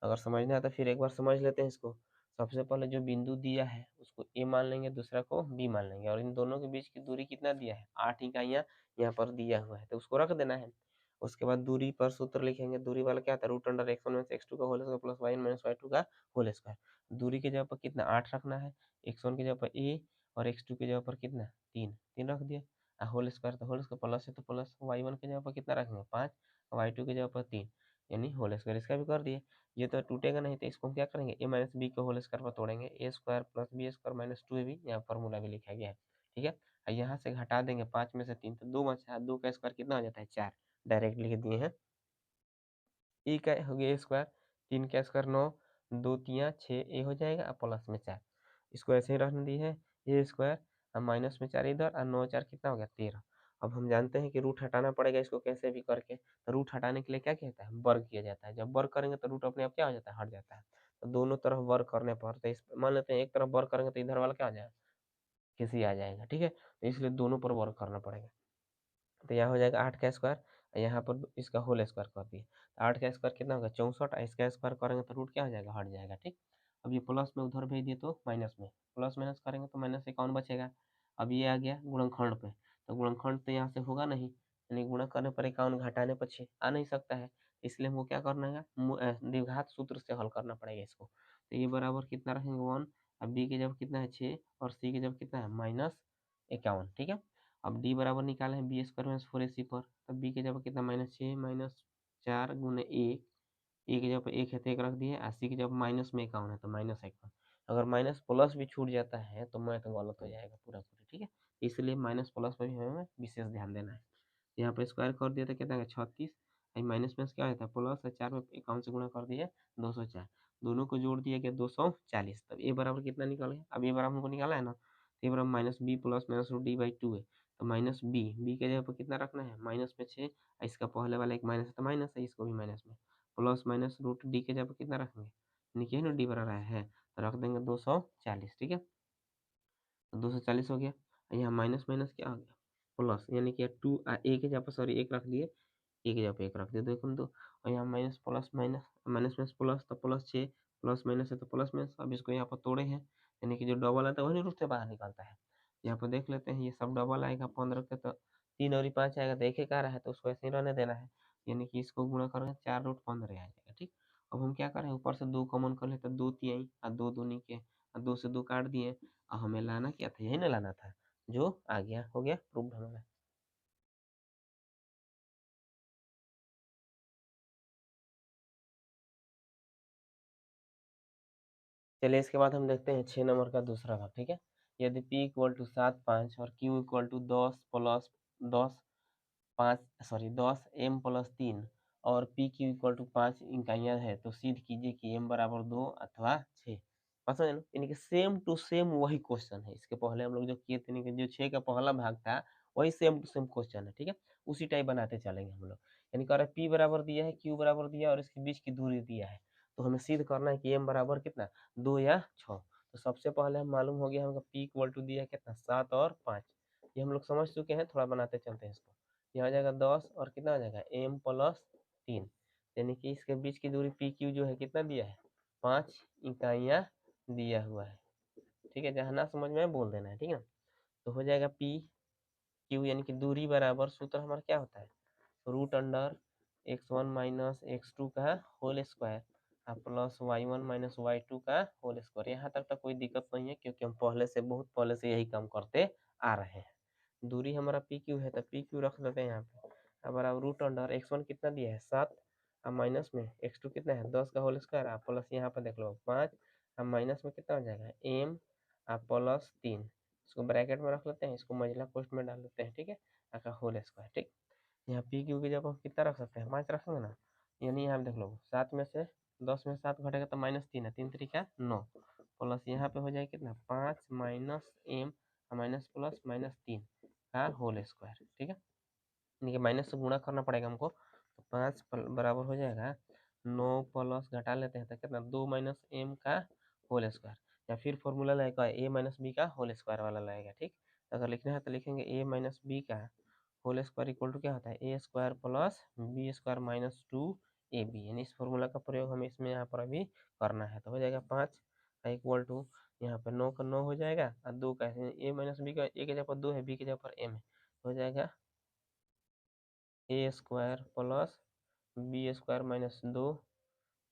अगर समझना है तो फिर एक बार समझ लेते हैं इसको। सबसे पहले जो बिंदु दिया है उसको ए मान लेंगे, दूसरा को बी मान लेंगे, और इन दोनों के बीच की दूरी कितना दिया है 8 इकाइयाँ यहाँ पर दिया हुआ है, तो उसको रख देना है। उसके बाद दूरी पर सूत्र लिखेंगे, दूरी वाला क्या था root under x1 minus x2 का whole square plus y minus y2 का होल स्क्वायर। दूरी की जगह पर कितना 8 रखना है, x1 की जगह पर a और x2 की जगह पर कितना 3 3 रख दिया, होल स्क्वायर तो होल स्क्वायर प्लस है तो प्लस, y1 की जगह पर कितना रखेंगे 5, y2 की जगह पर 3, यानी होल स्क्वायर इसका भी कर दिए। ये तो टूटेगा नहीं, तो इसको हम क्या करेंगे ए माइनस बी के होल स्क्वायर पर तोड़ेंगे, A square plus B square minus 2ab, यहाँ फॉर्मूला भी लिखा गया है, ठीक है। और यहाँ से घटा देंगे 5 में से 3 तो 2 बचा, 2 का स्क्वायर कितना हो जाता है 4, डायरेक्ट लिख दिए हैं। ए का हो गया स्क्वायर, 3 का स्क्वायर 9, 2 3 6 ए हो जाएगा, प्लस में 4, इसको ऐसे ही रहने दी है ए स्क्वायर, और माइनस में 4 इधर, और 9 4 कितना हो गया 13। अब हम जानते हैं कि रूट हटाना पड़ेगा इसको कैसे भी करके, तो रूट हटाने के लिए क्या किया जाता है वर्ग किया जाता है, जब वर्ग करेंगे तो रूट अपने आप क्या हो जाता है हट जाता है। तो दोनों तरफ वर्ग करने पर, तो इस मान लेते हैं एक तरफ वर्ग करेंगे तो इधर वाला क्या हो जाएगा किसी आ जाएगा, ठीक है, तो इसलिए दोनों पर वर्ग करना पड़ेगा। तो यहाँ हो जाएगा 8 का स्क्वायर, यहाँ पर इसका होल स्क्वायर कर दिए, तो 8 का स्क्वायर कितना होगा 64, इसका स्क्वायर करेंगे तो रूट क्या हो जाएगा हट जाएगा, ठीक। अब ये प्लस में उधर भेज दिए तो माइनस में, प्लस माइनस करेंगे तो माइनस से कौन बचेगा। अब ये आ गया गुणनखंड पे, तो गुणनखंड तो यहाँ से होगा नहीं, यानी गुणा करने पर इक्यावन घटाने पर 6 आ नहीं सकता है, इसलिए हमको क्या करना है द्विघात सूत्र से हल करना पड़ेगा इसको। तो ये बराबर कितना रखेंगे 1, अब बी के जब कितना है 6, और सी के जब कितना है -51, ठीक है। अब डी बराबर निकाले हैं बी स्क्वायर माइनस 4ac पर, तब बी के जगह कितना -6 -4 गुने ए की जगह पर 1 है तो 1 रख दिए, और सी की जगह माइनस में 51 है तो -51। अगर माइनस प्लस भी छूट जाता है तो मैथ गलत हो जाएगा पूरा पूरा, ठीक है। इसलिए माइनस प्लस पर भी हमें विशेष ध्यान देना है। यहाँ पर स्क्वायर कर दिया तो कितना है 36, माइनस में क्या होता है प्लस है, 4 में 51 से गुणा कर दिए 204, दोनों को जोड़ दिया गया 240, तब ए बराबर कितना निकल गया। अब ए बराबर हमको निकाला है ना, तो ए बराबर minus b plus minus root D by 2 है, तो माइनस बी, बी के जगह पर कितना रखना है माइनस में 6, इसका पहले वाला एक माइनस है तो माइनस है, इसको भी माइनस में, प्लस माइनस रूट डी के जगह पर कितना रखेंगे नीचे ना डी बराबर है, तो रख देंगे 240, ठीक है। तो 240 हो गया, यहाँ माइनस माइनस क्या हो गया प्लस, यानी कि टू ए के जगह पर सॉरी 1 रख दिए, ए की जगह पे 1 रख दिए, देखो तो, और यहाँ minus plus minus minus minus plus, तो प्लस 6, प्लस माइनस है तो प्लस माइनस, अब इसको यहाँ पर तोड़े हैं, यानी कि जो डबल आता है वही रूट से बाहर निकलता है। यहाँ पर देख लेते हैं ये सब डबल आएगा 15 के, तो 3 और 5 आएगा तो एक एक आ रहा है, तो उसको ऐसे ही रहने देना है, यानी कि इसको गुणा करेंगे 4 रूट 15 आ जाएगा, ठीक। अब हम क्या करें ऊपर से 2 कॉमन कर लेते, 2 3 और 2 दूनी के, और 2 से 2 काट दिए, और हमें लाना क्या था यही ना लाना था, जो आ गया हो गया प्रूव्ड हमारा। चलिए इसके बाद हम देखते हैं 6 नंबर का दूसरा भाग, ठीक है। यदि p इक्वल टू 7 5 और q equal to 10 plus 10 5 sorry 10 m plus 3 और p q इक्वल टू 5 इकाइयाँ है, तो सिद्ध कीजिए कि m बराबर 2 अथवा 6। बात समझ लो, यानी कि सेम टू सेम वही क्वेश्चन है। इसके पहले हम लोग जो किए थे, यानी कि जो 6 का पहला भाग था वही सेम टू सेम क्वेश्चन है, ठीक है। उसी टाइप बनाते चलेंगे हम लोग। यानी कह रहा है पी बराबर दिया है, क्यू बराबर दिया है और इसके बीच की दूरी दिया है। तो हमें सिद्ध करना है कि एम बराबर कितना, 2 या 6। तो सबसे पहले हम मालूम हो गया हमको पी इक्वल टू दिया है कितना, 7 और 5। ये हम लोग समझ चुके हैं, थोड़ा बनाते चलते हैं इसको। यहाँ आ जाएगा 10 और कितना आ जाएगा एम प्लस 3, यानी कि इसके बीच की दूरी पी क्यू जो है कितना दिया है, 5 इकाइयाँ दिया हुआ है, ठीक है। जहाँ ना समझ में आए बोल देना है, ठीक है। तो हो जाएगा पी क्यू यानी कि दूरी बराबर, सूत्र हमारा क्या होता है, root under x1 minus x2 का whole square plus y1 minus y2 का होल स्क्वायर। यहाँ तक तो कोई दिक्कत नहीं है, क्योंकि हम बहुत पहले से यही काम करते आ रहे हैं। दूरी हमारा पी क्यू है तो पी क्यू रख देते हैं यहाँ पे। अब रूट अंडर x1 कितना दिया है 7, अब माइनस में x2 कितना है 10 का होल स्क्वायर, आप प्लस यहाँ पर देख लो 5, अब माइनस में कितना हो जाएगा m आप प्लस 3, इसको ब्रैकेट में रख लेते हैं, इसको मंझला कोष्ठ में डाल देते हैं, ठीक है, आपका होल स्क्वायर, ठीक। यहाँ पी क्यू की जगह हम कितना रख सकते हैं, 5 रखेंगे ना। यानी यहाँ देख लो 7 में से 10 में 7 घटेगा तो -3 है, 3 3 9 प्लस यहाँ पे हो जाएगा कितना 5 माइनस m माइनस प्लस -3 का होल स्क्वायर, ठीक है। यानी कि माइनस से गुणा करना पड़ेगा हमको, तो 5 बराबर हो जाएगा 9 प्लस घटा लेते हैं तो कितना 2 माइनस एम का होल स्क्वायर, या फिर फॉर्मूला लाएगा ए माइनस बी का होल स्क्वायर वाला लाएगा, ठीक। अगर लिखना है तो लिखेंगे ए माइनस बी का होल स्क्वायर इक्वल टू क्या होता है A square plus B square minus 2ab, यानी इस फॉर्मूला का प्रयोग हमें इसमें यहाँ पर अभी करना है। तो हो जाएगा 5 का इक्वल टू यहाँ पर 9 का 9 हो जाएगा और 2 का ए माइनस बी का ए के जगह पर 2 है, बी के जगह पर एम है, हो जाएगा A square plus B square minus 2,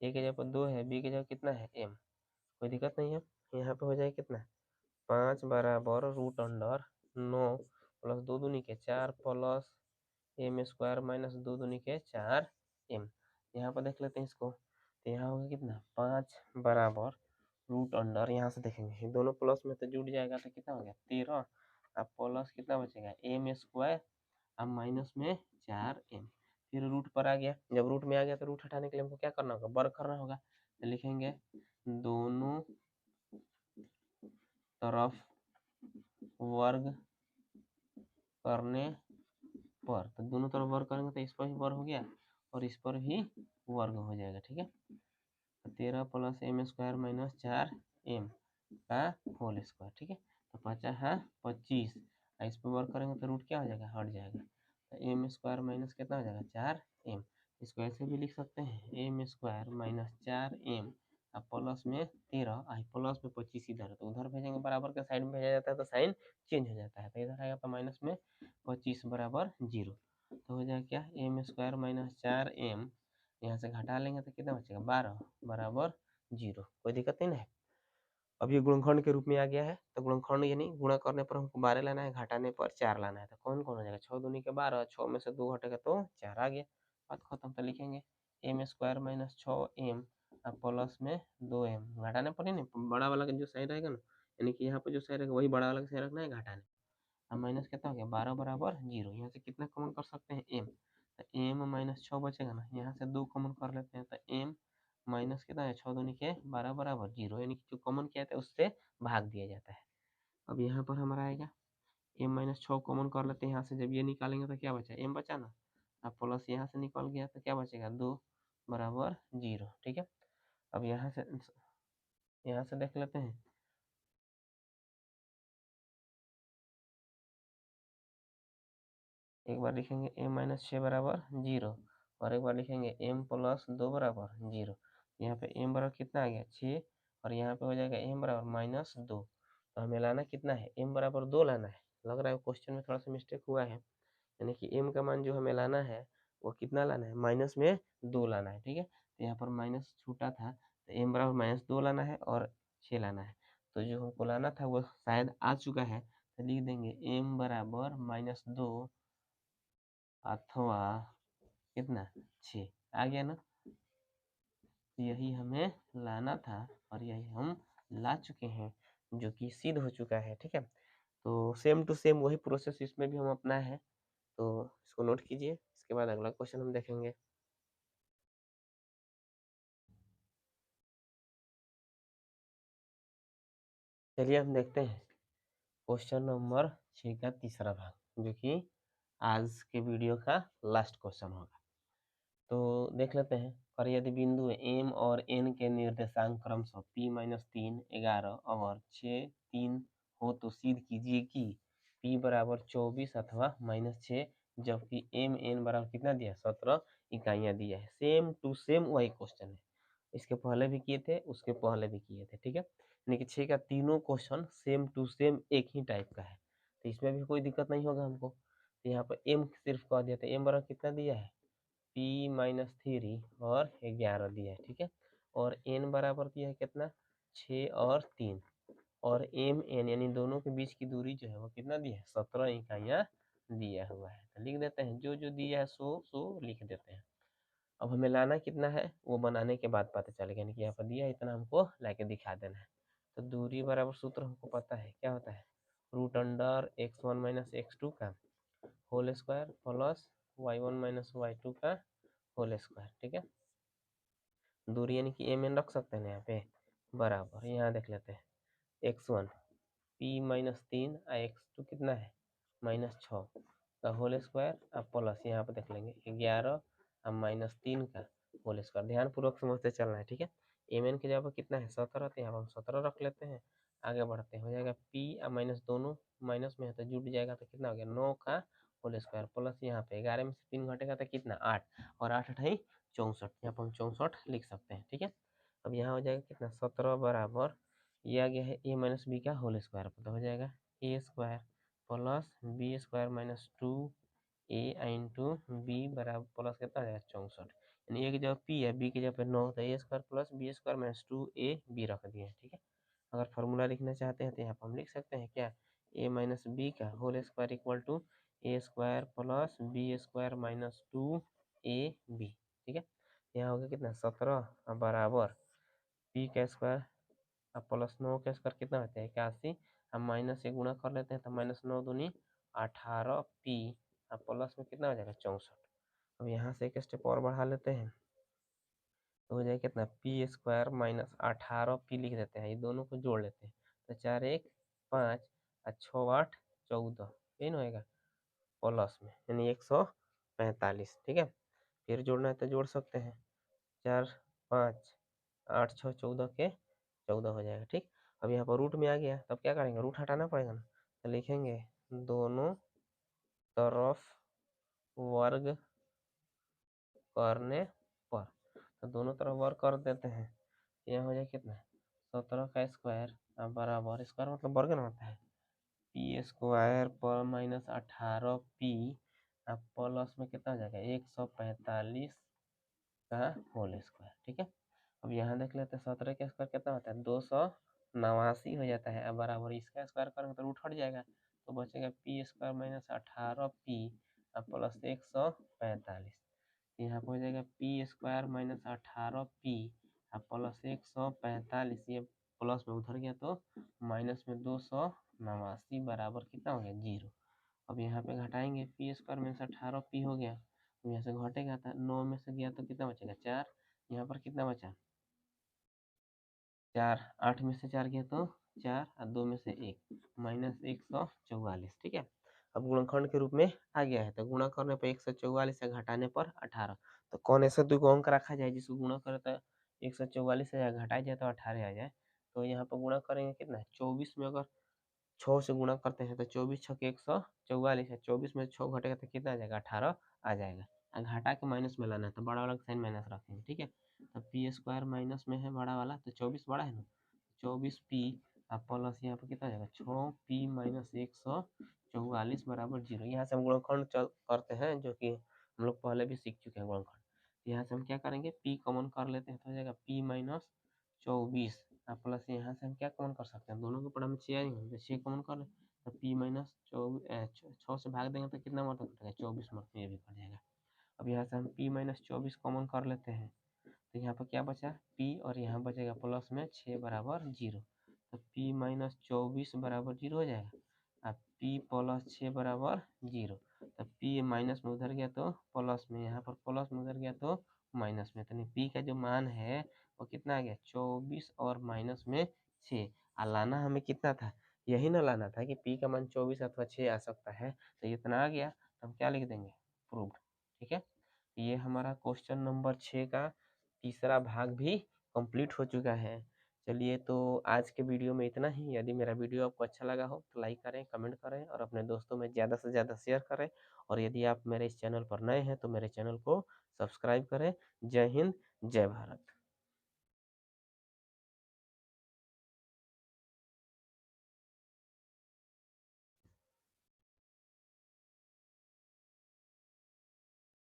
A के जगह पर 2 है, बी के जगह कितना है एम, कोई दिक्कत नहीं है। यहाँ पे हो जाएगा कितना 5 बराबर रूट अंडर 9 प्लस 2 दूनी के 4 प्लस एम स्क्वायर माइनस 2 दूनी के 4 एम। यहाँ पर देख लेते हैं इसको, तो यहाँ होगा कितना 5 बराबर रूट अंडर, यहाँ से देखेंगे दोनों प्लस में तो जुड़ जाएगा तो कितना हो गया 13, अब प्लस कितना बचेगा एम स्क्वायर, अब माइनस में 4m, फिर रूट पर आ गया। जब रूट में आ गया तो रूट हटाने के लिए हमको क्या करना होगा, वर्ग करना होगा। तो लिखेंगे दोनों तरफ वर्ग करने पर, तो दोनों तरफ वर्ग करेंगे तो इस पर ही वर्ग हो गया और इस पर भी वर्ग हो जाएगा, ठीक है। तो 13 plus M square minus 4m का होल स्क्वायर, ठीक है। तो 5 है 25, इस पर वर्क करेंगे तो रूट क्या हो जाएगा, हट जाएगा। तो एम स्क्वायर माइनस कितना हो जाएगा 4m, इसको ऐसे भी लिख सकते हैं एम स्क्वायर माइनस 4m अब प्लस में 13 प्लस में 25 इधर है तो उधर भेजेंगे, बराबर के साइड में भेजा जाता है तो साइन चेंज हो जाता है, तो इधर आएगा तो माइनस में 25 बराबर 0। तो हो जाएगा क्या एम स्क्वायर माइनस 4m, यहाँ से घटा लेंगे तो कितना बचेगा 12 बराबर 0, कोई दिक्कत नहीं ना है। अब ये गुणनखंड के रूप में आ गया है, तो गुणनखंड यानी गुणा करने पर हमको 12 लाना है, घटाने पर 4 लाना है, तो कौन कौन हो जाएगा 6 दूनी के 12, 6 में से 2 घटेगा तो 4 आ गया, बात खत्म। तो लिखेंगे M square minus 6m plus में 2m, घटाने पर ही नहीं बड़ा वाला का जो साइन रहेगा ना, यानी कि यहाँ पर जो साइन रहेगा वही बड़ा वाला का साइन रखना है घटाने। अब माइनस कितना हो गया 12 बराबर 0, यहाँ से कितना कॉमन कर सकते हैं m, तो m माइनस 6 बचेगा ना, यहाँ से 2 कॉमन कर लेते हैं तो m माइनस कितना है 6 दूनी के 12 बराबर 0, यानी कि जो कॉमन किया था उससे भाग दिया जाता है। अब यहाँ पर हमारा आएगा m माइनस 6 कॉमन कर लेते हैं यहाँ से, जब ये निकालेंगे तो क्या बचा m बचा ना, अब प्लस यहाँ से निकल गया तो क्या बचेगा 2 बराबर 0, ठीक है। अब यहाँ से देख लेते हैं, एक बार लिखेंगे m माइनस 6 बराबर 0 और एक बार लिखेंगे m प्लस 2 बराबर 0। यहाँ पे m बराबर कितना आ गया 6 और यहाँ पे हो जाएगा m बराबर माइनस 2, तो हमें लाना कितना है m बराबर 2 लाना है। लग रहा है क्वेश्चन में थोड़ा सा मिस्टेक हुआ है, यानी कि m का मान जो हमें लाना है वो कितना लाना है माइनस में 2 लाना है, ठीक है। तो यहाँ पर माइनस छूटा था तो m बराबर -2 लाना है और 6 लाना है, तो जो हमको लाना था वो शायद आ चुका है, तो लिख देंगे m बराबर -2 अथवा कितना 6 आ गया ना, यही हमें लाना था और यही हम ला चुके हैं, जो कि सिद्ध हो चुका है, ठीक है। तो सेम टू सेम वही प्रोसेस इसमें भी हम अपना है, तो इसको नोट कीजिए, इसके बाद अगला क्वेश्चन हम देखेंगे। चलिए हम देखते हैं क्वेश्चन नंबर 6 का तीसरा भाग, जो कि आज के वीडियो का लास्ट क्वेश्चन होगा। तो देख लेते हैं। और यदि बिंदु एम और एन के निर्देशांक क्रमशः p-3, 11 और 6, 3 हो तो सिद्ध कीजिए कि p बराबर 24 अथवा -6, जबकि एम एन बराबर कितना दिया है, 17 इकाइयाँ दिया है। सेम टू सेम वही क्वेश्चन है, इसके पहले भी किए थे, उसके पहले भी किए थे, ठीक है। यानी कि 6 का तीनों क्वेश्चन सेम टू सेम एक ही टाइप का है, तो इसमें भी कोई दिक्कत नहीं होगा हमको। तो यहाँ पर एम सिर्फ कह दिया था, एम बराबर कितना दिया है, p-3 और 11 दिया है, ठीक है। और n बराबर दिया है कितना, 6 और 3, और एम एन यानी दोनों के बीच की दूरी जो है वो कितना दिया है, 17 इकाइयाँ दिया हुआ है। तो लिख देते हैं, जो जो दिया है सो सो लिख देते हैं। अब हमें लाना कितना है वो बनाने के बाद पता चलेगा, यानी कि यहाँ पर दिया इतना हमको लाके दिखा देना है। तो दूरी बराबर सूत्र हमको पता है, क्या होता है, √x1 - x2 का whole square plus y1 - y2 का होल स्क्वायर, ठीक है। दूरी यानी कि एम एन रख सकते हैं यहाँ पे, बराबर यहाँ देख लेते हैं, x1 p-3 x2 कितना है, -6 का होल स्क्वायर, अब प्लस यहाँ पे देख लेंगे 11 और -3 का होल स्क्वायर। ध्यान पूर्वक समझते चलना है, ठीक है। एम एन की जगह पर कितना है, 17, तो यहाँ पर हम 17 रख लेते हैं। आगे बढ़ते हैं, हो जाएगा p और माइनस, दोनों माइनस में है तो जुट जाएगा, तो कितना हो गया, 9 का होल स्क्वायर, प्लस यहाँ पे 11 में से 3 घटेगा तो कितना, 8, और 8 अठाई 64, यहाँ पर हम 64 लिख सकते हैं, ठीक है। अब यहाँ हो जाएगा कितना, 17 बराबर, ये आ गया है a माइनस बी का होल स्क्वायर, तो हो जाएगा a square plus B square minus 2a into b बराबर प्लस कितना हो जाएगा, 64। यानी a की जगह p है, b की जगह पे 9, तो a square plus B square minus 2ab रख दिए, ठीक है। अगर फार्मूला लिखना चाहते हैं तो यहाँ पर हम लिख सकते हैं क्या, a माइनस बी का whole square equal to a square plus B square minus 2ab, ठीक है। यहाँ हो गया कितना, 17 बराबर p का स्क्वायर अब प्लस 9 का स्क्वायर कितना होता है, 81, हम माइनस से गुणा कर लेते हैं तो -9 दूनी 18p, अब प्लस में कितना हो जाएगा, 64। अब यहाँ से एक स्टेप और बढ़ा लेते हैं, तो हो जाएगा कितना, p स्क्वायर माइनस 18p लिख देते हैं, ये दोनों को जोड़ लेते हैं, तो 4 1 5 और 6 8 14, ये ना होएगा प्लस में, यानी 145, ठीक है। फिर जोड़ना है तो जोड़ सकते हैं, 4 5 8 6 14 के 14 हो जाएगा, ठीक। अब यहाँ पर रूट में आ गया, तब क्या करेंगे, रूट हटाना पड़ेगा ना, तो लिखेंगे दोनों तरफ वर्ग करने पर, तो दोनों तरफ वर्ग कर देते हैं, यहाँ हो जाए कितना, 17 का स्क्वायर बराबर, स्क्वायर मतलब वर्ग ना होता है, पी स्क्वायर पर माइनस 18p अब प्लस में कितना हो जाएगा, 145 का होल स्क्वायर, ठीक है। अब यहाँ देख लेते हैं, 17 का स्क्वायर कितना होता है, 289 हो जाता है, अब बराबर इसका स्क्वायर करेंगे तो रूट हट जाएगा, तो बचेगा पी स्क्वायर माइनस 18p अब प्लस 145, यहाँ पर हो जाएगा पी स्क्वायर माइनस 18p अब प्लस 145, ये प्लस में उधर गया तो माइनस में 289 बराबर कितना हो गया, 0। अब यहाँ पे घटाएंगे, पी स्क्वायर माइनस 18p हो गया, अब यहाँ से घटेगा था, 9 में से गया तो कितना बचेगा, 4, यहाँ पर कितना बचा, 4, 8 में से 4 गया तो 4 और 2 में से 1 माइनस 144, ठीक है। अब गुणनखंड के रूप में आ गया है, तो गुणा करने पर 144 से घटाने पर 18, तो कौन ऐसा दो अंक रखा जाए जिसको गुणा करे तो 144 से घटाया जाए तो 18 आ जाए, तो यहाँ पर गुणा करेंगे कितना, 24 में अगर 6 से गुणा करते हैं तो 24 छक 144 है, 24 में 6 घटेगा तो कितना आ जाएगा, 18 आ जाएगा। घटा के माइनस में लाना है तो बड़ा वाला साइन माइनस रखेंगे, ठीक है। तो पी स्क्वायर माइनस में है बड़ा वाला, तो 24 बड़ा है ना, 24p प्लस यहाँ पर कितना आ जाएगा, 6p माइनस 144 बराबर 0। यहाँ से हम गुणनखंड करते हैं, जो कि हम लोग पहले भी सीख चुके हैं गुणनखंड। यहाँ से हम क्या करेंगे, p कॉमन कर लेते हैं तो हो जाएगा p माइनस 24 प्लस यहाँ से हम क्या कॉमन कर सकते हैं, दोनों के पढ़ा में 6 आएंगे तो 6 कॉमन कर ले, तो p माइनस 6 से भाग देंगे तो कितना मतलब कटेगा, 24 मतलब ये भी कट जाएगा। अब यहाँ से हम p माइनस 24 कॉमन कर लेते हैं, तो यहाँ पर क्या बचा, p और यहाँ बचेगा प्लस में 6 बराबर 0, तो p माइनस 24 बराबर 0 हो जाएगा, अब p प्लस 6 बराबर 0, तो p माइनस में उधर गया तो प्लस में, यहाँ पर प्लस में उधर गया तो माइनस में, तो p का जो मान है वो कितना आ गया, 24 और माइनस में 6, लाना हमें कितना था, यही ना लाना था कि P का मान 24 अथवा 6 आ सकता है, तो इतना आ गया तो हम क्या लिख देंगे, प्रूव्ड। ठीक है, ये हमारा क्वेश्चन नंबर 6 का तीसरा भाग भी कंप्लीट हो चुका है। चलिए, तो आज के वीडियो में इतना ही। यदि मेरा वीडियो आपको अच्छा लगा हो तो लाइक करें, कमेंट करें और अपने दोस्तों में ज़्यादा से ज़्यादा शेयर करें। और यदि आप मेरे इस चैनल पर नए हैं तो मेरे चैनल को सब्सक्राइब करें। जय हिंद, जय भारत।